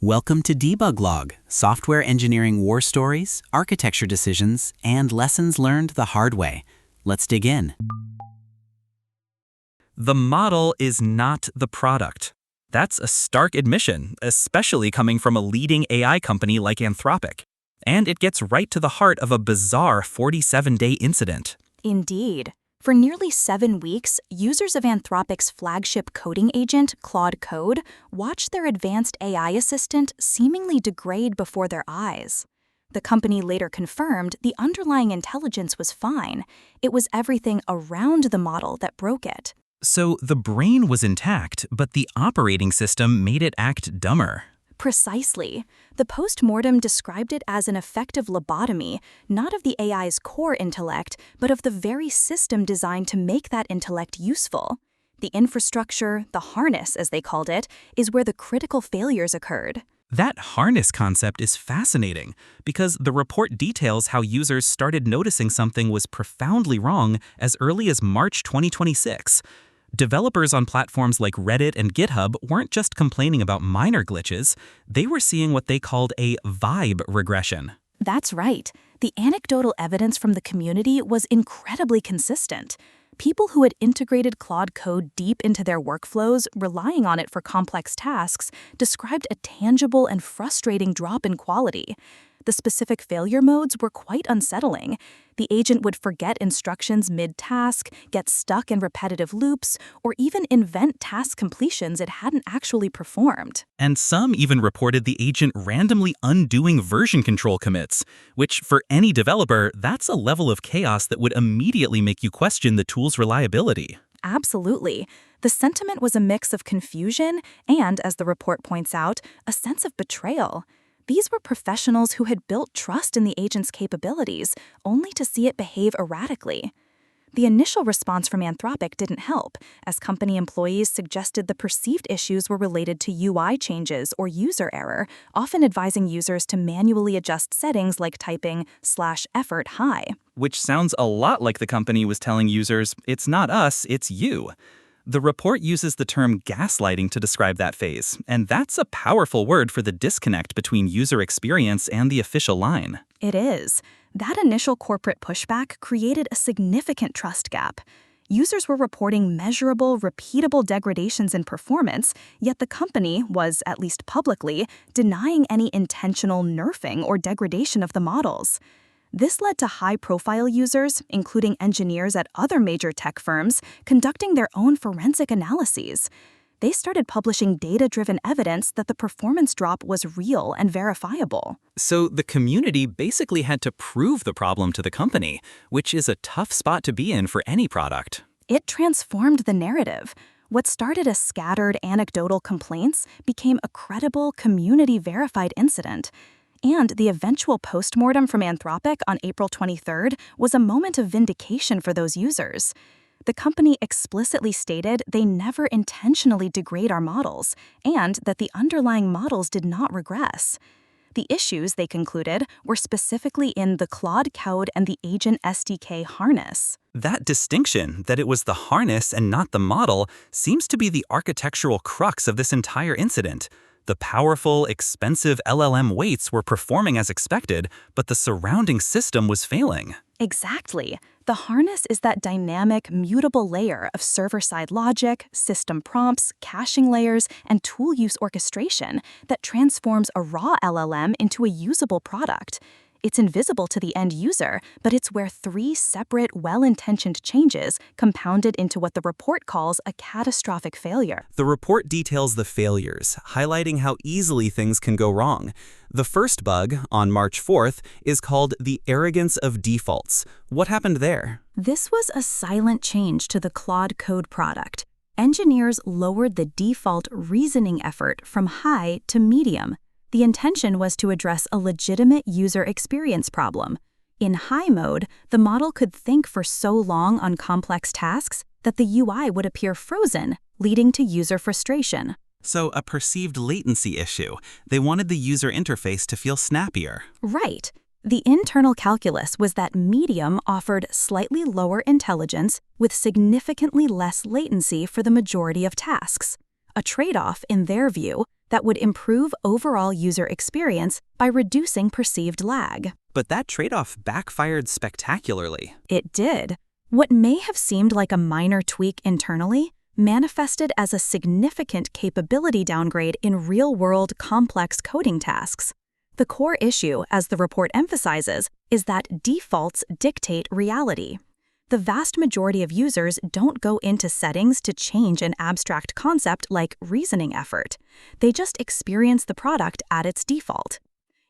Welcome to Debug Log, software engineering war stories, architecture decisions, and lessons learned the hard way. Let's dig in. The model is not the product. That's a stark admission, especially coming from a leading AI company like Anthropic. And it gets right to the heart of a bizarre 47-day incident. Indeed. For nearly 7 weeks, users of Anthropic's flagship coding agent, Claude Code, watched their advanced AI assistant seemingly degrade before their eyes. The company later confirmed the underlying intelligence was fine. It was everything around the model that broke it. So the brain was intact, but the operating system made it act dumber. Precisely. The post-mortem described it as an effective lobotomy, not of the AI's core intellect, but of the very system designed to make that intellect useful. The infrastructure, the harness as they called it, is where the critical failures occurred. That harness concept is fascinating because the report details how users started noticing something was profoundly wrong as early as March 2026. Developers on platforms like Reddit and GitHub weren't just complaining about minor glitches, they were seeing what they called a vibe regression. That's right. The anecdotal evidence from the community was incredibly consistent. People who had integrated Claude Code deep into their workflows, relying on it for complex tasks, described a tangible and frustrating drop in quality. The specific failure modes were quite unsettling. The agent would forget instructions mid-task, get stuck in repetitive loops, or even invent task completions it hadn't actually performed. And some even reported the agent randomly undoing version control commits, which for any developer, that's a level of chaos that would immediately make you question the tool's reliability. Absolutely. The sentiment was a mix of confusion and, as the report points out, a sense of betrayal. These were professionals who had built trust in the agent's capabilities, only to see it behave erratically. The initial response from Anthropic didn't help, as company employees suggested the perceived issues were related to UI changes or user error, often advising users to manually adjust settings like typing /effort high. Which sounds a lot like the company was telling users, it's not us, it's you. The report uses the term gaslighting to describe that phase, and that's a powerful word for the disconnect between user experience and the official line. It is. That initial corporate pushback created a significant trust gap. Users were reporting measurable, repeatable degradations in performance, yet the company was, at least publicly, denying any intentional nerfing or degradation of the models. This led to high-profile users, including engineers at other major tech firms, conducting their own forensic analyses. They started publishing data-driven evidence that the performance drop was real and verifiable. So the community basically had to prove the problem to the company, which is a tough spot to be in for any product. It transformed the narrative. What started as scattered anecdotal complaints became a credible, community-verified incident. And the eventual postmortem from Anthropic on April 23rd was a moment of vindication for those users. The company explicitly stated they never intentionally degrade our models, and that the underlying models did not regress. The issues, they concluded, were specifically in the Claude Code and the Agent SDK harness. That distinction, that it was the harness and not the model, seems to be the architectural crux of this entire incident. The powerful, expensive LLM weights were performing as expected, but the surrounding system was failing. Exactly. The harness is that dynamic, mutable layer of server-side logic, system prompts, caching layers, and tool use orchestration that transforms a raw LLM into a usable product. It's invisible to the end user, but it's where 3 separate, well-intentioned changes compounded into what the report calls a catastrophic failure. The report details the failures, highlighting how easily things can go wrong. The first bug, on March 4th, is called the arrogance of defaults. What happened there? This was a silent change to the Claude Code product. Engineers lowered the default reasoning effort from high to medium. The intention was to address a legitimate user experience problem. In high mode, the model could think for so long on complex tasks that the UI would appear frozen, leading to user frustration. So a perceived latency issue. They wanted the user interface to feel snappier. Right. The internal calculus was that medium offered slightly lower intelligence with significantly less latency for the majority of tasks. A trade-off, in their view, that would improve overall user experience by reducing perceived lag. But that trade-off backfired spectacularly. It did. What may have seemed like a minor tweak internally manifested as a significant capability downgrade in real-world complex coding tasks. The core issue, as the report emphasizes, is that defaults dictate reality. The vast majority of users don't go into settings to change an abstract concept like reasoning effort. They just experience the product at its default.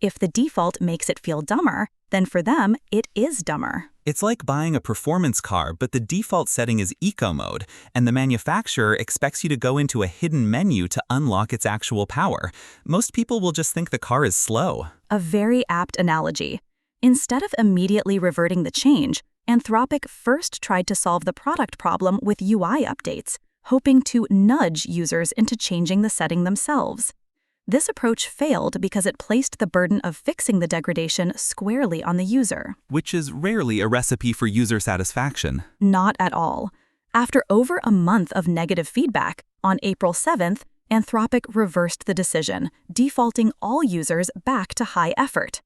If the default makes it feel dumber, then for them, it is dumber. It's like buying a performance car, but the default setting is eco mode, and the manufacturer expects you to go into a hidden menu to unlock its actual power. Most people will just think the car is slow. A very apt analogy. Instead of immediately reverting the change, Anthropic first tried to solve the product problem with UI updates, hoping to nudge users into changing the setting themselves. This approach failed because it placed the burden of fixing the degradation squarely on the user. Which is rarely a recipe for user satisfaction. Not at all. After over a month of negative feedback, on April 7th, Anthropic reversed the decision, defaulting all users back to high effort.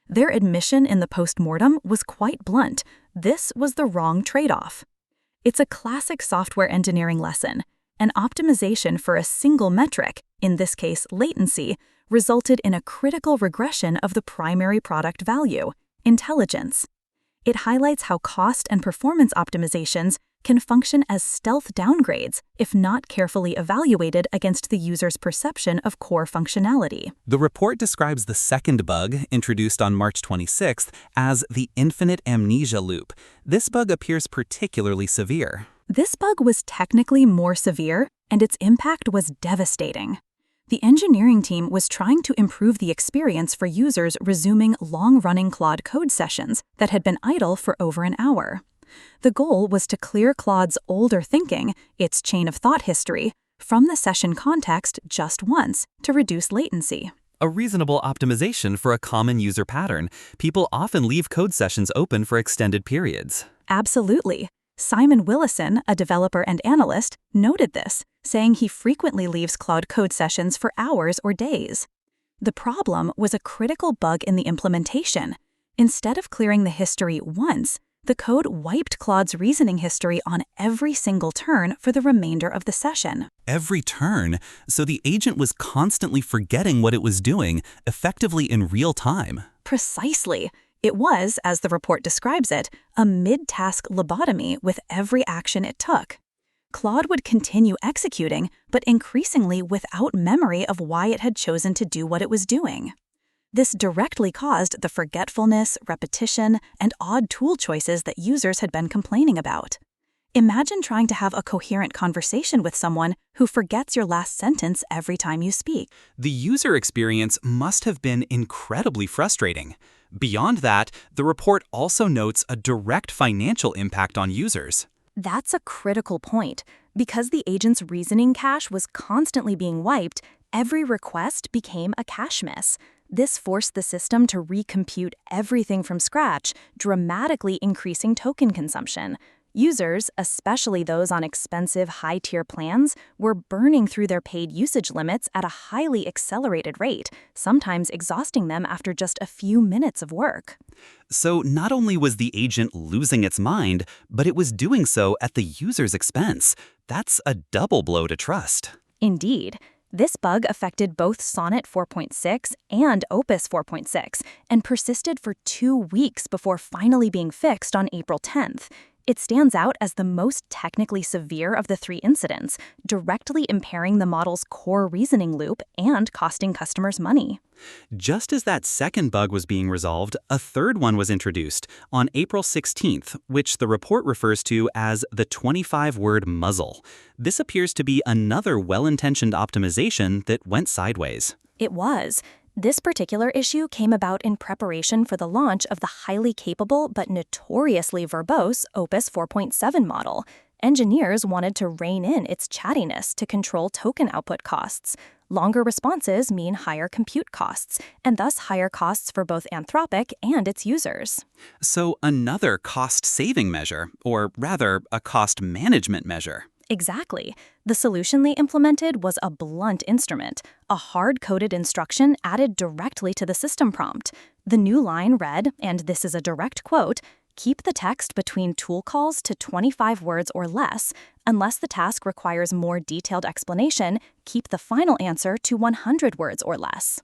Their admission in the postmortem was quite blunt. This was the wrong trade-off. It's a classic software engineering lesson. An optimization for a single metric, in this case latency, resulted in a critical regression of the primary product value, intelligence. It highlights how cost and performance optimizations can function as stealth downgrades if not carefully evaluated against the user's perception of core functionality. The report describes the second bug, introduced on March 26th, as the infinite amnesia loop. This bug appears particularly severe. This bug was technically more severe, and its impact was devastating. The engineering team was trying to improve the experience for users resuming long-running Claude code sessions that had been idle for over an hour. The goal was to clear Claude's older thinking, its chain of thought history, from the session context just once to reduce latency. A reasonable optimization for a common user pattern. People often leave code sessions open for extended periods. Absolutely. Simon Willison, a developer and analyst, noted this, saying he frequently leaves Claude code sessions for hours or days. The problem was a critical bug in the implementation. Instead of clearing the history once, the code wiped Claude's reasoning history on every single turn for the remainder of the session. Every turn? So the agent was constantly forgetting what it was doing, effectively in real time. Precisely. It was, as the report describes it, a mid-task lobotomy with every action it took. Claude would continue executing, but increasingly without memory of why it had chosen to do what it was doing. This directly caused the forgetfulness, repetition, and odd tool choices that users had been complaining about. Imagine trying to have a coherent conversation with someone who forgets your last sentence every time you speak. The user experience must have been incredibly frustrating. Beyond that, the report also notes a direct financial impact on users. That's a critical point. Because the agent's reasoning cache was constantly being wiped, every request became a cache miss. This forced the system to recompute everything from scratch, dramatically increasing token consumption. Users, especially those on expensive high-tier plans, were burning through their paid usage limits at a highly accelerated rate, sometimes exhausting them after just a few minutes of work. So not only was the agent losing its mind, but it was doing so at the user's expense. That's a double blow to trust. Indeed. This bug affected both Sonnet 4.6 and Opus 4.6 and persisted for 2 weeks before finally being fixed on April 10th. It stands out as the most technically severe of the 3 incidents, directly impairing the model's core reasoning loop and costing customers money. Just as that second bug was being resolved, a third one was introduced on April 16th, which the report refers to as the 25-word muzzle. This appears to be another well-intentioned optimization that went sideways. It was. This particular issue came about in preparation for the launch of the highly capable but notoriously verbose Opus 4.7 model. Engineers wanted to rein in its chattiness to control token output costs. Longer responses mean higher compute costs, and thus higher costs for both Anthropic and its users. So another cost-saving measure, or rather, a cost management measure. Exactly. The solution they implemented was a blunt instrument, a hard-coded instruction added directly to the system prompt. The new line read, and this is a direct quote, "Keep the text between tool calls to 25 words or less. Unless the task requires more detailed explanation, keep the final answer to 100 words or less."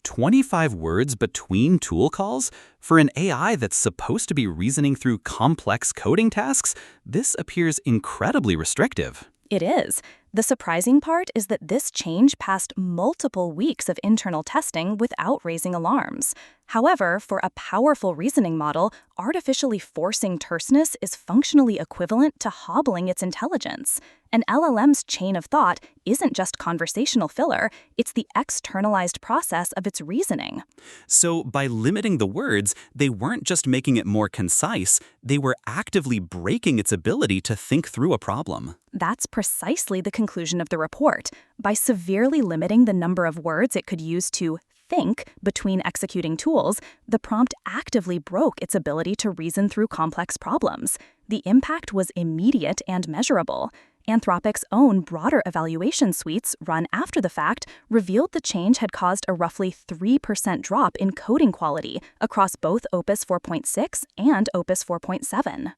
25 words between tool calls? For an AI that's supposed to be reasoning through complex coding tasks, this appears incredibly restrictive. It is. The surprising part is that this change passed multiple weeks of internal testing without raising alarms. However, for a powerful reasoning model, artificially forcing terseness is functionally equivalent to hobbling its intelligence. An LLM's chain of thought isn't just conversational filler, it's the externalized process of its reasoning. So by limiting the words, they weren't just making it more concise, they were actively breaking its ability to think through a problem. That's precisely the conclusion of the report. By severely limiting the number of words it could use to think between executing tools, the prompt actively broke its ability to reason through complex problems. The impact was immediate and measurable. Anthropic's own broader evaluation suites, run after the fact, revealed the change had caused a roughly 3% drop in coding quality across both Opus 4.6 and Opus 4.7.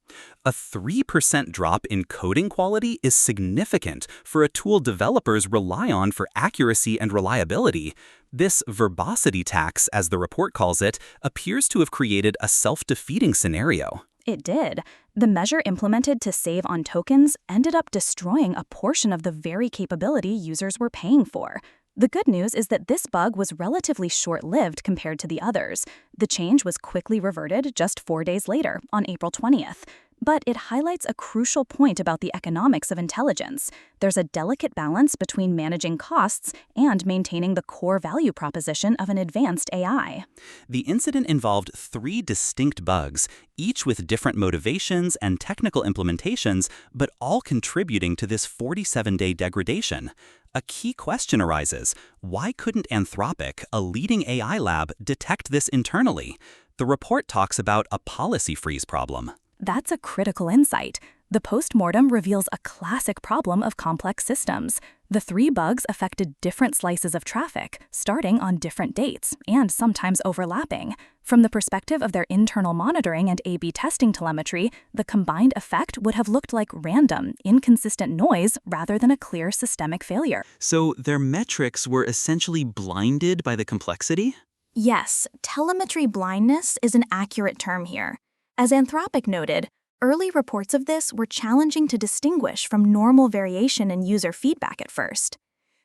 A 3% drop in coding quality is significant for a tool developers rely on for accuracy and reliability. This verbosity tax, as the report calls it, appears to have created a self-defeating scenario. It did. The measure implemented to save on tokens ended up destroying a portion of the very capability users were paying for. The good news is that this bug was relatively short-lived compared to the others. The change was quickly reverted just 4 days later, on April 20th. But it highlights a crucial point about the economics of intelligence. There's a delicate balance between managing costs and maintaining the core value proposition of an advanced AI. The incident involved 3 distinct bugs, each with different motivations and technical implementations, but all contributing to this 47-day degradation. A key question arises: why couldn't Anthropic, a leading AI lab, detect this internally? The report talks about a policy freeze problem. That's a critical insight. The postmortem reveals a classic problem of complex systems. The 3 bugs affected different slices of traffic, starting on different dates, and sometimes overlapping. From the perspective of their internal monitoring and A/B testing telemetry, the combined effect would have looked like random, inconsistent noise rather than a clear systemic failure. So their metrics were essentially blinded by the complexity? Yes, telemetry blindness is an accurate term here. As Anthropic noted, early reports of this were challenging to distinguish from normal variation in user feedback at first.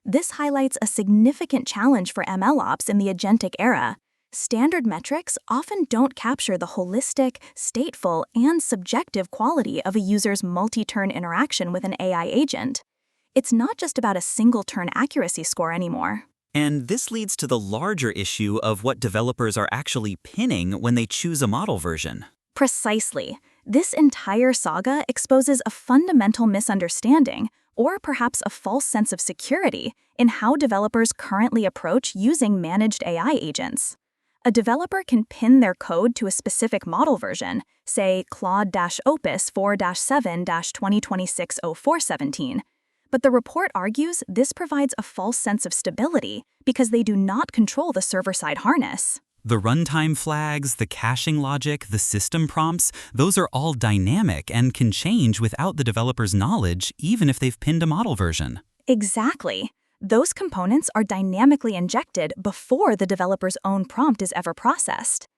This highlights a significant challenge for MLOps in the agentic era. Standard metrics often don't capture the holistic, stateful, and subjective quality of a user's multi-turn interaction with an AI agent. It's not just about a single-turn accuracy score anymore. And this leads to the larger issue of what developers are actually pinning when they choose a model version. Precisely. This entire saga exposes a fundamental misunderstanding, or perhaps a false sense of security, in how developers currently approach using managed AI agents. A developer can pin their code to a specific model version, say Claude-Opus 4-7-2026-0417. But the report argues this provides a false sense of stability because they do not control the server-side harness. The runtime flags, the caching logic, the system prompts, those are all dynamic and can change without the developer's knowledge, even if they've pinned a model version. Exactly. Those components are dynamically injected before the developer's own prompt is ever processed.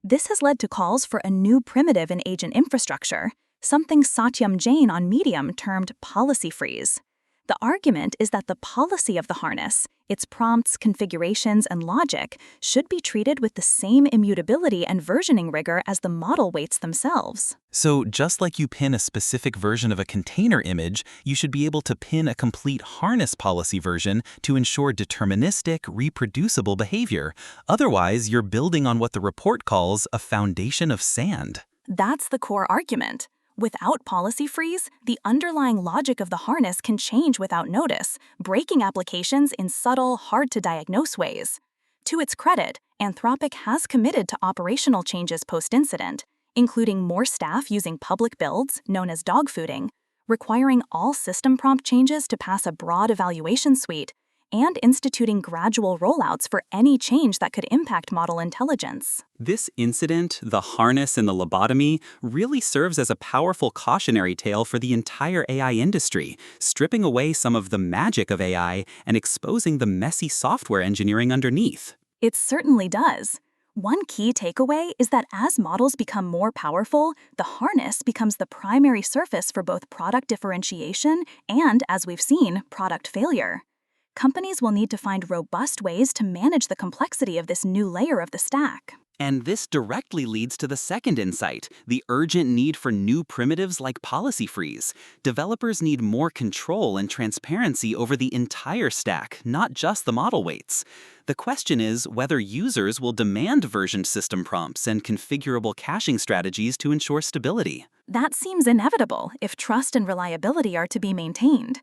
This has led to calls for a new primitive in agent infrastructure, something Satyam Jain on Medium termed policy freeze. The argument is that the policy of the harness, its prompts, configurations, and logic, should be treated with the same immutability and versioning rigor as the model weights themselves. So just like you pin a specific version of a container image, you should be able to pin a complete harness policy version to ensure deterministic, reproducible behavior. Otherwise, you're building on what the report calls a foundation of sand. That's the core argument. Without policy freeze, the underlying logic of the harness can change without notice, breaking applications in subtle, hard-to-diagnose ways. To its credit, Anthropic has committed to operational changes post-incident, including more staff using public builds, known as dogfooding, requiring all system prompt changes to pass a broad evaluation suite, and instituting gradual rollouts for any change that could impact model intelligence. This incident, the harness and the lobotomy, really serves as a powerful cautionary tale for the entire AI industry, stripping away some of the magic of AI and exposing the messy software engineering underneath. It certainly does. One key takeaway is that as models become more powerful, the harness becomes the primary surface for both product differentiation and, as we've seen, product failure. Companies will need to find robust ways to manage the complexity of this new layer of the stack. And this directly leads to the second insight, the urgent need for new primitives like policy freeze. Developers need more control and transparency over the entire stack, not just the model weights. The question is whether users will demand versioned system prompts and configurable caching strategies to ensure stability. That seems inevitable if trust and reliability are to be maintained.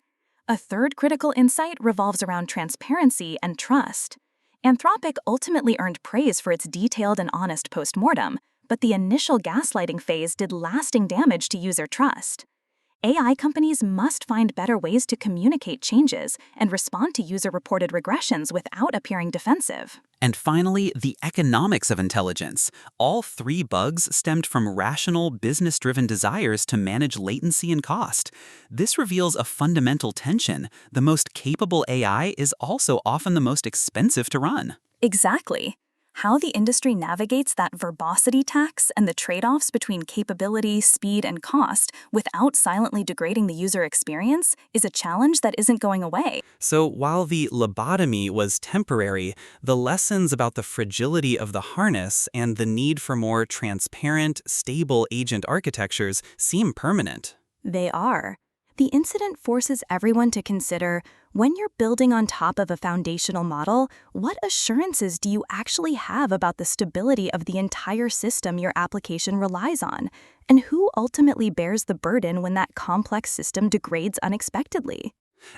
A third critical insight revolves around transparency and trust. Anthropic ultimately earned praise for its detailed and honest postmortem, but the initial gaslighting phase did lasting damage to user trust. AI companies must find better ways to communicate changes and respond to user-reported regressions without appearing defensive. And finally, the economics of intelligence. All three bugs stemmed from rational, business-driven desires to manage latency and cost. This reveals a fundamental tension. The most capable AI is also often the most expensive to run. Exactly. How the industry navigates that verbosity tax and the trade-offs between capability, speed, and cost without silently degrading the user experience is a challenge that isn't going away. So while the lobotomy was temporary, the lessons about the fragility of the harness and the need for more transparent, stable agent architectures seem permanent. They are. The incident forces everyone to consider, when you're building on top of a foundational model, what assurances do you actually have about the stability of the entire system your application relies on? And who ultimately bears the burden when that complex system degrades unexpectedly?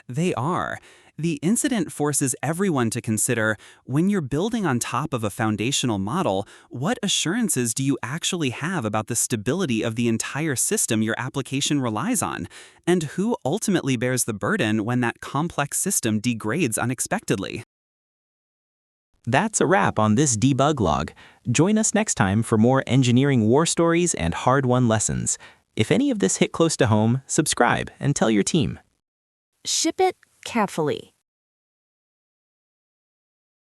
They are. The incident forces everyone to consider, when you're building on top of a foundational model, what assurances do you actually have about the stability of the entire system your application relies on? And who ultimately bears the burden when that complex system degrades unexpectedly? That's a wrap on this debug log. Join us next time for more engineering war stories and hard-won lessons. If any of this hit close to home, subscribe and tell your team. Ship it carefully.